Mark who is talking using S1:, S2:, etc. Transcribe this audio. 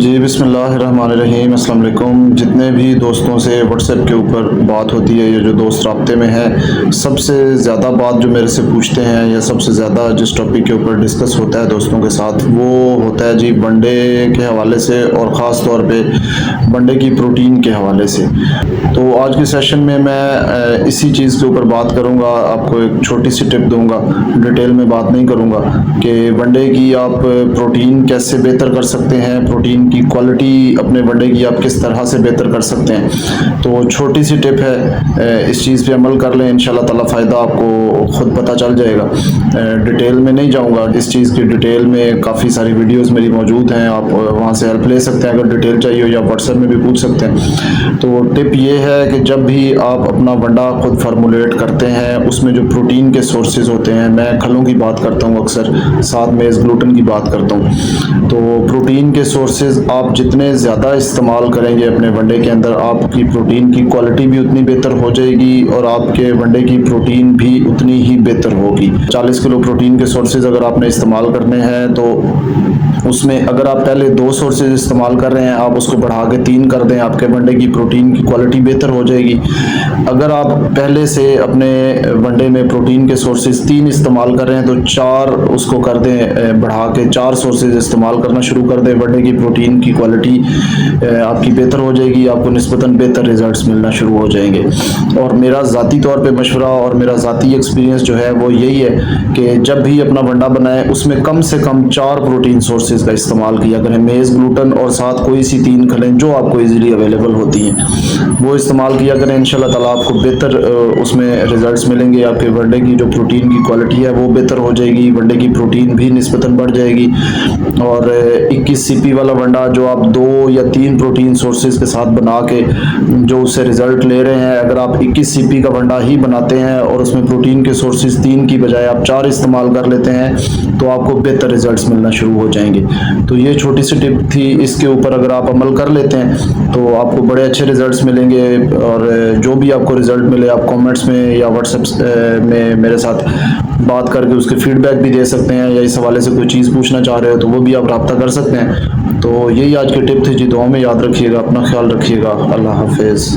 S1: जी बिस्मिल्लाहिर्रहमानिर्रहीम अस्सलाम वालेकुम। जितने भी दोस्तों से व्हाट्सएप के ऊपर बात होती है या जो दोस्त राब्ते में हैं, सबसे ज़्यादा बात जो मेरे से पूछते हैं या सबसे ज़्यादा जिस टॉपिक के ऊपर डिस्कस होता है दोस्तों के साथ, वो होता है जी वनडे के हवाले से और ख़ास तौर पे वनडे की प्रोटीन के हवाले से। तो आज के सेशन में मैं इसी चीज़ के ऊपर बात करूँगा। आपको एक छोटी सी टिप दूँगा, डिटेल में बात नहीं करूँगा कि वनडे की आप प्रोटीन कैसे बेहतर कर सकते हैं, प्रोटीन की क्वालिटी अपने वनडे की आप किस तरह से बेहतर कर सकते हैं। तो छोटी सी टिप है, इस चीज़ पे अमल कर लें, इंशाल्लाह ताला फ़ायदा आपको ख़ुद पता चल जाएगा। डिटेल में नहीं जाऊँगा, इस चीज़ की डिटेल में काफ़ी सारी वीडियोज़ मेरी मौजूद हैं, आप वहाँ से हेल्प ले सकते हैं। अगर डिटेल चाहिए हो या व्हाट्सएप में भी पूछ सकते हैं। तो टिप ये है कि जब भी आप अपना वंडा खुद फार्मूलेट करते हैं, उसमें जो प्रोटीन के सोर्सेज होते हैं, मैं खलों की बात करता हूँ अक्सर, साथ में ग्लूटेन की बात करता हूँ। तो प्रोटीन के सोर्सेज आप जितने ज़्यादा इस्तेमाल करेंगे अपने वनडे के अंदर, आपकी प्रोटीन की क्वालिटी भी उतनी बेहतर हो जाएगी और आपके वनडे की प्रोटीन भी उतनी ही बेहतर होगी। 40 किलो प्रोटीन के सोर्सेज अगर आपने इस्तेमाल करने हैं तो उसमें अगर आप पहले 2 सोर्सेज इस्तेमाल कर रहे हैं, आप उसको बढ़ा के 3 कर दें, आपके वनडे की प्रोटीन की क्वालिटी बेहतर हो जाएगी। अगर आप पहले से अपने वनडे में प्रोटीन के सोर्सेज 3 इस्तेमाल कर रहे हैं तो 4 उसको कर दें, बढ़ा के 4 सोर्सेज इस्तेमाल करना शुरू कर दें। वनडे की प्रोटीन की क्वालिटी आपकी बेहतर हो जाएगी, आपको निस्बतन बेहतर रिजल्ट्स मिलना शुरू हो जाएंगे। और मेरा ज़ाती तौर पे मशवरा और मेरा ज़ाती एक्सपीरियंस जो है वो यही है कि जब भी अपना वनडा बनाएं, उसमें कम से कम 4 प्रोटीन सोर्सेज का इस्तेमाल किया करें। मेज़, ग्लूटेन और साथ कोई सी 3 खलें जो आपको ईजिली अवेलेबल होती हैं, वो इस्तेमाल किया करें। इंशाल्लाह ताला आपको बेहतर उसमें रिजल्ट्स मिलेंगे। आपके वनडे की जो प्रोटीन की क्वालिटी है वो बेहतर हो जाएगी, वनडे की प्रोटीन भी निस्बतन बढ़ जाएगी। और 21 सीपी वाला वनडा जो आप 2 या 3 प्रोटीन सोर्सेज के साथ बना के जो उससे रिजल्ट ले रहे हैं, अगर आप 21 सीपी का वनडा ही बनाते हैं और उसमें प्रोटीन के सोर्सेज 3 की बजाय आप 4 इस्तेमाल कर लेते हैं तो आपको बेहतर रिजल्ट्स मिलना शुरू हो जाएंगे। तो ये छोटी सी टिप थी, इसके ऊपर अगर आप अमल कर लेते हैं तो आपको बड़े अच्छे रिजल्ट्स मिलेंगे। और जो भी आपको रिजल्ट मिले, आप कमेंट्स में या व्हाट्सएप में मेरे साथ बात करके उसके फीडबैक भी दे सकते हैं, या इस हवाले से कोई चीज़ पूछना चाह रहे हो तो वो भी आप रब्ता कर सकते हैं। तो यही आज की टिप थी जी। दुआ में याद रखिएगा, अपना ख्याल रखिएगा। अल्लाह हाफिज़।